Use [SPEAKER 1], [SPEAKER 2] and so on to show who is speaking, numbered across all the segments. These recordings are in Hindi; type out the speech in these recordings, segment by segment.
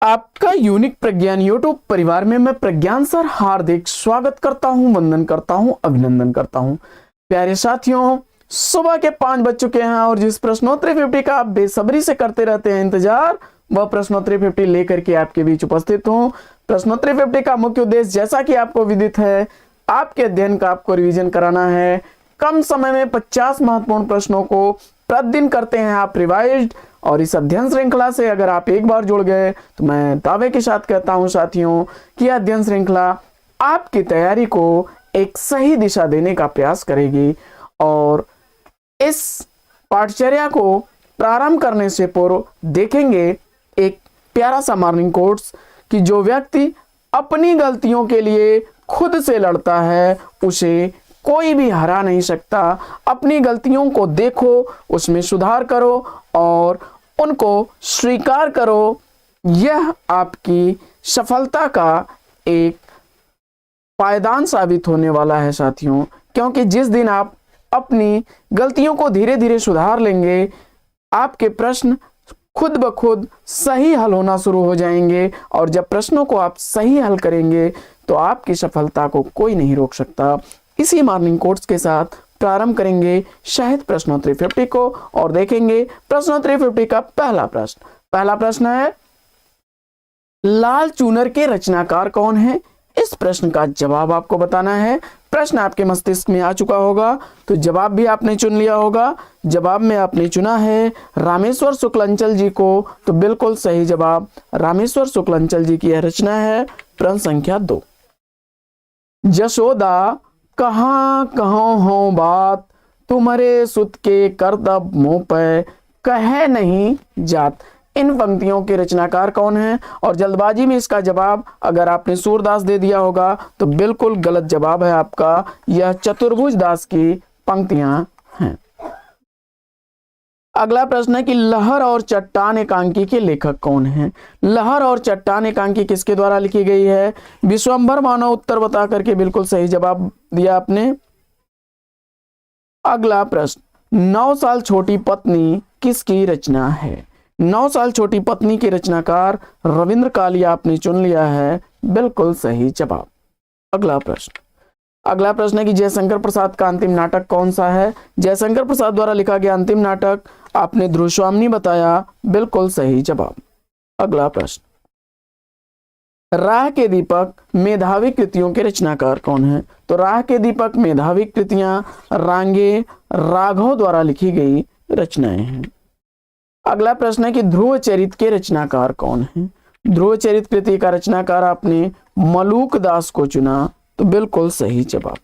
[SPEAKER 1] आपका यूनिक प्रज्ञान यूट्यूब परिवार में मैं प्रज्ञान सर हार्दिक स्वागत करता हूं, वंदन करता हूं, अभिनंदन करता हूं। प्यारे साथियों, सुबह के 5 बज चुके हैं और जिस प्रश्नोत्तरी 50 का आप बेसब्री से करते रहते हैं इंतजार, वह प्रश्नोत्तरी 50 लेकर के आपके बीच उपस्थित हूं। प्रश्नोत्तरी 50 का मुख्य उद्देश्य, जैसा कि आपको विदित है, आपके अध्ययन का आपको रिविजन कराना है। कम समय में 50 महत्वपूर्ण प्रश्नों को प्रतिदिन करते हैं आप रिवाइज्ड। और इस अध्ययन श्रृंखला से अगर आप एक बार जुड़ गए तो मैं दावे के साथ कहता हूं साथियों कि यह अध्ययन श्रृंखला आपकी तैयारी को एक सही दिशा देने का प्रयास करेगी। और इस पाठचर्या को प्रारंभ करने से पूर्व देखेंगे एक प्यारा सा मॉर्निंग कोट्स कि जो व्यक्ति अपनी गलतियों के लिए खुद से लड़ता है उसे कोई भी हरा नहीं सकता। अपनी गलतियों को देखो, उसमें सुधार करो और उनको स्वीकार करो। यह आपकी सफलता का एक पायदान साबित होने वाला है साथियों, क्योंकि जिस दिन आप अपनी गलतियों को धीरे धीरे सुधार लेंगे, आपके प्रश्न खुद ब खुद सही हल होना शुरू हो जाएंगे। और जब प्रश्नों को आप सही हल करेंगे तो आपकी सफलता को कोई नहीं रोक सकता। इसी मॉर्निंग कोट्स के साथ प्रारंभ करेंगे शायद प्रश्नोत्तरी 50 को और देखेंगे प्रश्नोत्तरी 50 का पहला प्रश्न है, लाल चूनर के रचनाकार कौन है? इस प्रश्न का जवाब आपको बताना है। प्रश्न आपके मस्तिष्क में आ चुका होगा तो जवाब भी आपने चुन लिया होगा। जवाब में आपने चुना है रामेश्वर शुक्लांचल जी को, तो बिल्कुल सही जवाब रामेश्वर शुक्लांचल जी की यह रचना है। प्रश्न संख्या 2, यशोदा कहाँ कहाँ हो बात, तुम्हारे सुत के करतब मुंह पे कहे नहीं जात। इन पंक्तियों के रचनाकार कौन है? और जल्दबाजी में इसका जवाब अगर आपने सूरदास दे दिया होगा तो बिल्कुल गलत जवाब है आपका। यह चतुर्भुज दास की पंक्तियां हैं। अगला प्रश्न है कि लहर और चट्टान एकांकी के लेखक कौन हैं? लहर और चट्टान एकांकी किसके द्वारा लिखी गई है? विश्वंभर मानव उत्तर बता करके बिल्कुल सही जवाब दिया आपने। अगला प्रश्न, 9 साल छोटी पत्नी किसकी रचना है? 9 साल छोटी पत्नी के रचनाकार रविंद्र कालिया आपने चुन लिया है, बिल्कुल सही जवाब। अगला प्रश्न है कि जयशंकर प्रसाद का अंतिम नाटक कौन सा है? जयशंकर प्रसाद द्वारा लिखा गया अंतिम नाटक आपने ध्रुवस्वामिनी बताया, बिल्कुल सही जवाब। अगला प्रश्न, राह के दीपक मेधावी कृतियों के रचनाकार कौन है? तो राह के दीपक मेधावी कृतियां रांगे राघव द्वारा लिखी गई रचनाएं हैं। अगला प्रश्न है कि ध्रुव चरित के रचनाकार कौन है? ध्रुव चरित कृति का रचनाकार आपने मलूक दास को चुना, तो बिल्कुल सही जवाब।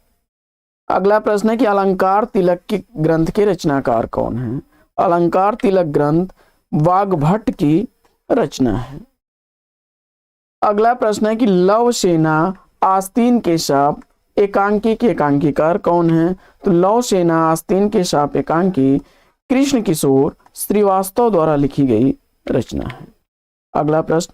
[SPEAKER 1] अगला प्रश्न है कि अलंकार तिलक के ग्रंथ के रचनाकार कौन है? अलंकार तिलक ग्रंथ वाग्भट की रचना है। अगला प्रश्न है कि लव सेना आस्तीन के शाप एकांकी के एकांकीकार कौन है? तो लव सेना आस्तीन के शाप एकांकी कृष्ण किशोर श्रीवास्तव द्वारा लिखी गई रचना है। अगला प्रश्न,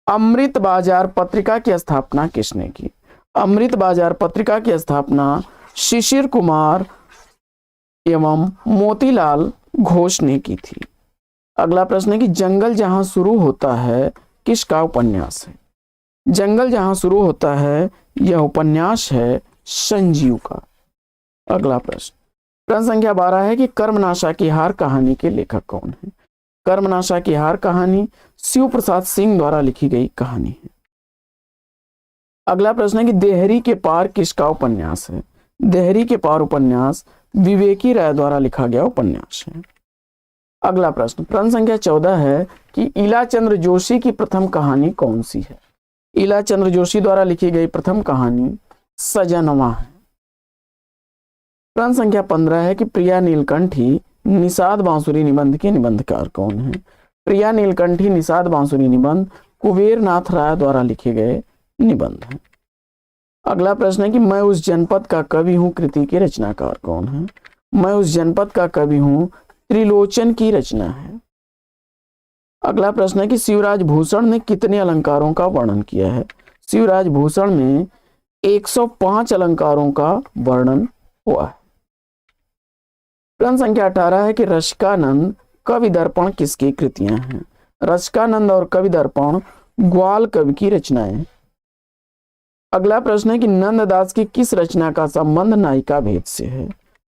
[SPEAKER 1] अमृत बाजार पत्रिका की स्थापना किसने की? अमृत बाजार पत्रिका की स्थापना शिशिर कुमार एवं मोतीलाल घोष ने की थी। अगला प्रश्न है कि जंगल जहां शुरू होता है किसका उपन्यास है? जंगल जहां शुरू होता है यह उपन्यास है संजीव का। अगला प्रश्न संख्या 12 है कि कर्मनाशा की हार कहानी के लेखक कौन है? कर्मनाशा की हार कहानी शिव प्रसाद सिंह द्वारा लिखी गई कहानी है। अगला प्रश्न है कि देहरी के पार किसका उपन्यास है? देहरी के पार उपन्यास विवेकी राय द्वारा लिखा गया उपन्यास है। अगला प्रश्न संख्या 14 है कि इलाचंद्र जोशी की प्रथम कहानी कौन सी है? इलाचंद्र जोशी द्वारा लिखी गई प्रथम कहानी सजनवा है। प्रश्न संख्या 15 है कि प्रिया नीलकंठी निषाद बांसुरी निबंध के निबंधकार कौन है? प्रिया नीलकंठी निषाद बांसुरी निबंध कुबेर नाथ राय द्वारा लिखे गए निबंध है। अगला प्रश्न है कि मैं उस जनपद का कवि हूं कृति के रचनाकार कौन है? मैं उस जनपद का कवि हूं त्रिलोचन की रचना है। अगला प्रश्न है कि शिवराज भूषण ने कितने अलंकारों का वर्णन किया है? शिवराज भूषण में 105 अलंकारों का वर्णन हुआ है। प्रश्न संख्या 18 है कि रसिकानंद कवि दर्पण किसकी कृतियां हैं? रसिकानंद और कवि दर्पण ग्वाल कवि की रचनाएं। अगला प्रश्न है कि नंददास की किस रचना का संबंध नायिका भेद से है?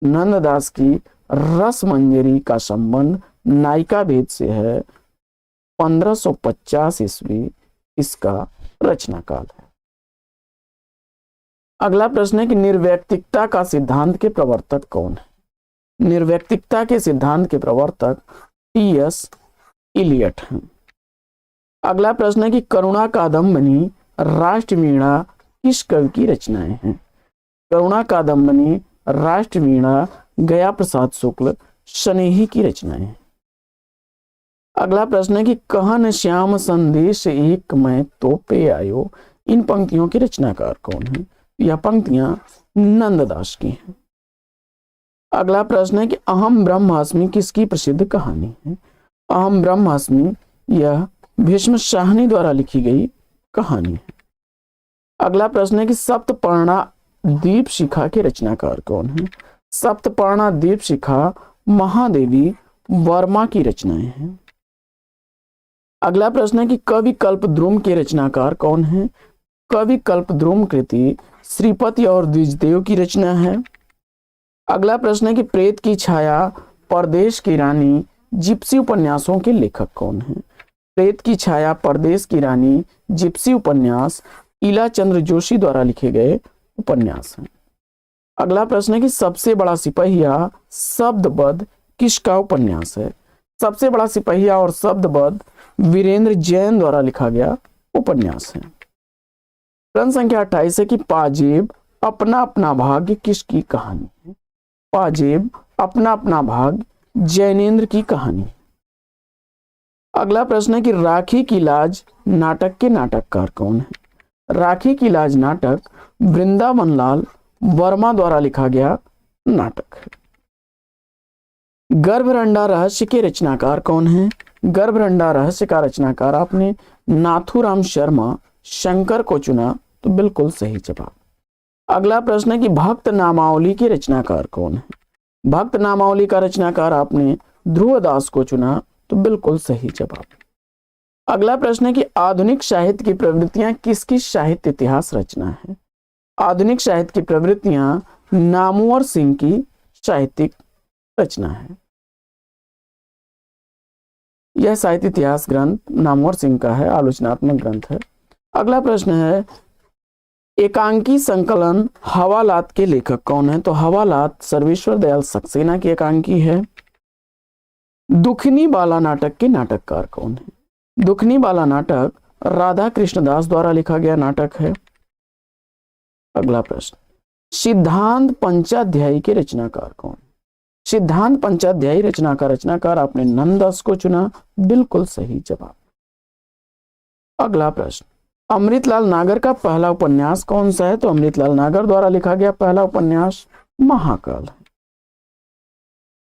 [SPEAKER 1] नंददास की रस मंजरी का संबंध नायिका भेद से है। 1550 ईस्वी इसका रचना काल है। अगला प्रश्न है कि निर्वैयक्तिकता का सिद्धांत के प्रवर्तक कौन है? निर्वैयक्तिकता के सिद्धांत के प्रवर्तक टी.एस. इलियट हैं। अगला प्रश्न है कि करुणा कादम्बनी राष्ट्रवीणा किस कवि की रचनाएं हैं? करुणा कादम्बनी राष्ट्रवीणा गया प्रसाद शुक्ल स्नेही की रचनाएं हैं। अगला प्रश्न है कि कहन श्याम संदेश एक मैं तो पे आयो, इन पंक्तियों के रचनाकार कौन है? यह पंक्तियां नंददास की हैं। अगला प्रश्न है कि अहम ब्रह्मास्मि किसकी प्रसिद्ध कहानी है? अहम ब्रह्मास्मि यह भीष्म शाहनी द्वारा लिखी गई कहानी है। अगला प्रश्न है कि सप्तपर्णा दीपशिखा के रचनाकार कौन है? सप्तपर्णा दीपशिखा महादेवी वर्मा की रचनाएं हैं। अगला प्रश्न है कि कवि कल्पद्रुम के रचनाकार कौन है? कवि कल्पद्रुम कृति श्रीपति और द्विजदेव की रचना है। अगला प्रश्न है कि प्रेत की छाया, परदेश की रानी, जिप्सी उपन्यासों के लेखक कौन है? प्रेत की छाया, परदेश की रानी, जिप्सी उपन्यास इला चंद्र जोशी द्वारा लिखे गए उपन्यास हैं। अगला प्रश्न है कि सबसे बड़ा सिपहिया शब्दबद्ध किसका उपन्यास है? सबसे बड़ा सिपहिया और शब्दबद्ध वीरेंद्र जैन द्वारा लिखा गया उपन्यास है। प्रश्न संख्या 28 है कि पाजेब अपना अपना भाग्य किसकी कहानी है? पाजेब अपना अपना भाग्य जैनेन्द्र की कहानी। अगला प्रश्न है कि राखी की लाज नाटक के नाटककार कौन है? राखी की लाज नाटक वृंदावन लाल वर्मा द्वारा लिखा गया नाटक है। गर्भरंडा रहस्य के रचनाकार कौन है? गर्भरंडा रहस्य का रचनाकार आपने नाथूराम शर्मा शंकर को चुना, तो बिल्कुल सही जवाब। अगला प्रश्न है कि भक्त नामावली के रचनाकार कौन है? भक्त नामावली का रचनाकार आपने ध्रुवदास को चुना, तो बिल्कुल सही जवाब। अगला प्रश्न है कि आधुनिक साहित्य की प्रवृत्तियां किसकी साहित्य इतिहास रचना है? आधुनिक साहित्य की प्रवृत्तियां नामवर सिंह की साहित्यिक रचना है। यह साहित्य इतिहास ग्रंथ नामवर सिंह का है, आलोचनात्मक ग्रंथ है। अगला प्रश्न है एकांकी संकलन हवालात के लेखक कौन है? तो हवालात सर्वेश्वर दयाल सक्सेना की एकांकी है। दुखनी बाला नाटक के नाटककार कौन है? दुखनी बाला नाटक राधा कृष्णदास द्वारा लिखा गया नाटक है। अगला प्रश्न सिद्धांत पंचाध्यायी के रचनाकार कौन? सिद्धांत पंचाध्यायी रचनाकार आपने नंददास को चुना, बिल्कुल सही जवाब। अगला प्रश्न अमृतलाल नागर का पहला उपन्यास कौन सा है? तो अमृतलाल नागर द्वारा लिखा गया पहला उपन्यास महाकाल है।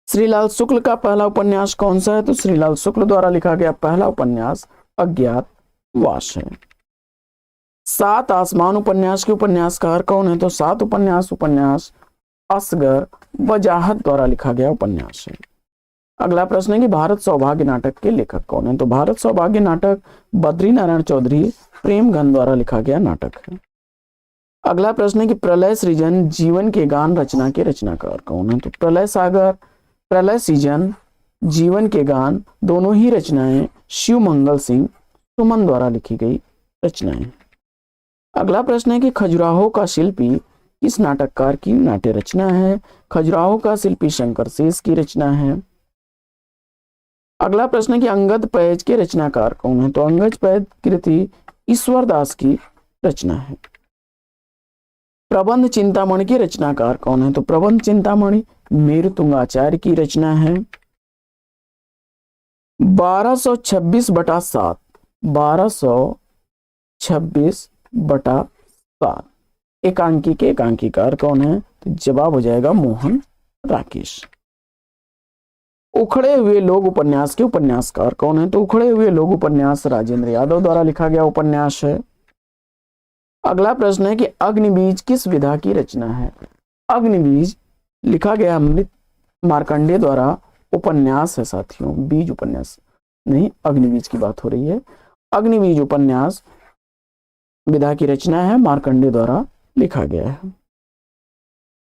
[SPEAKER 1] श्रीलाल शुक्ल का पहला उपन्यास कौन सा है? तो श्रीलाल शुक्ल द्वारा लिखा गया पहला उपन्यास अज्ञातवास है। सात आसमान उपन्यास के उपन्यासकार कौन है? तो सात उपन्यास असगर वजाहत द्वारा लिखा गया उपन्यास है। अगला प्रश्न है कि भारत सौभाग्य नाटक के लेखक कौन है? तो भारत सौभाग्य नाटक बद्री नारायण चौधरी प्रेमघन द्वारा लिखा गया नाटक है। अगला प्रश्न है कि प्रलय सृजन जीवन के गान रचना के रचनाकार कौन है? तो प्रलय सागर, प्रलय सृजन, जीवन के गान दोनों ही रचनाएं शिव मंगल सिंह सुमन द्वारा लिखी गई रचनाएं। अगला प्रश्न है कि खजुराहो का शिल्पी किस नाटककार की नाट्य रचना है? खजुराहो का शिल्पी शंकर शेष की रचना है। अगला प्रश्न है कि अंगद पैज के रचनाकार कौन है? तो अंगद पैज कृति ईश्वर दास की रचना है। प्रबंध चिंतामणि के रचनाकार कौन है? तो प्रबंध चिंतामणि मेरुतुंगाचार्य की रचना है। 1226/7 1226/7 एकांकी के एकांकीकार कौन है? तो जवाब हो जाएगा मोहन राकेश। उखड़े हुए लोग उपन्यास के उपन्यासकार कौन है? तो उखड़े हुए लोग उपन्यास राजेंद्र यादव द्वारा लिखा गया उपन्यास है। अगला प्रश्न है कि अग्निबीज किस विधा की रचना है? अग्निबीज लिखा गया अमृत मार्कंडेय द्वारा उपन्यास है साथियों, बीज उपन्यास नहीं, अग्निबीज की बात हो रही है। अग्निवीज उपन्यास विधा की रचना है, मार्कंडेय द्वारा लिखा गया है।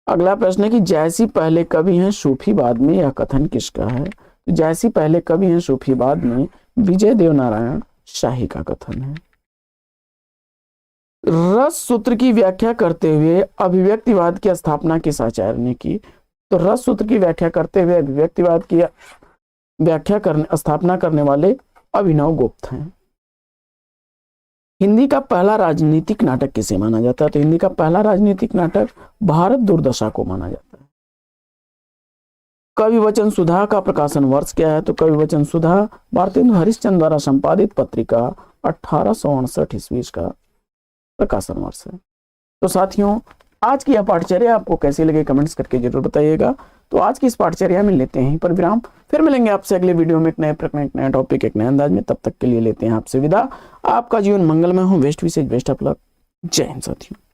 [SPEAKER 1] अगला प्रश्न है कि जैसी पहले कवि हैं सूफी बाद में, यह कथन किसका है? तो जैसी पहले कवि हैं सूफी बाद में विजय देव नारायण शाही का कथन है। रस सूत्र की व्याख्या करते हुए अभिव्यक्तिवाद की स्थापना किस आचार्य ने की? तो रस सूत्र की व्याख्या करते हुए अभिव्यक्तिवाद की स्थापना करने वाले अभिनव गुप्त हैं। हिंदी का पहला राजनीतिक नाटक किसे माना जाता है? तो हिंदी का पहला राजनीतिक नाटक भारत दुर्दशा को माना जाता है। कवि वचन सुधा का प्रकाशन वर्ष क्या है? तो कवि वचन सुधा भारतेंदु हरिश्चंद्र द्वारा संपादित पत्रिका 1859 ईस्वी का प्रकाशन वर्ष है। तो साथियों, आज की यह पाठचर्या आपको कैसी लगी कमेंट्स करके जरूर बताइएगा। तो आज की इस पाठचर्या में लेते हैं पर विराम, फिर मिलेंगे आपसे अगले वीडियो में एक नए प्रकरण, एक नया टॉपिक, एक नए अंदाज में। तब तक के लिए लेते हैं आपसे विदा। आपका जीवन मंगलमय हो। बेस्ट विशेष, बेस्ट ऑफ लक। जय हिंद साथियों।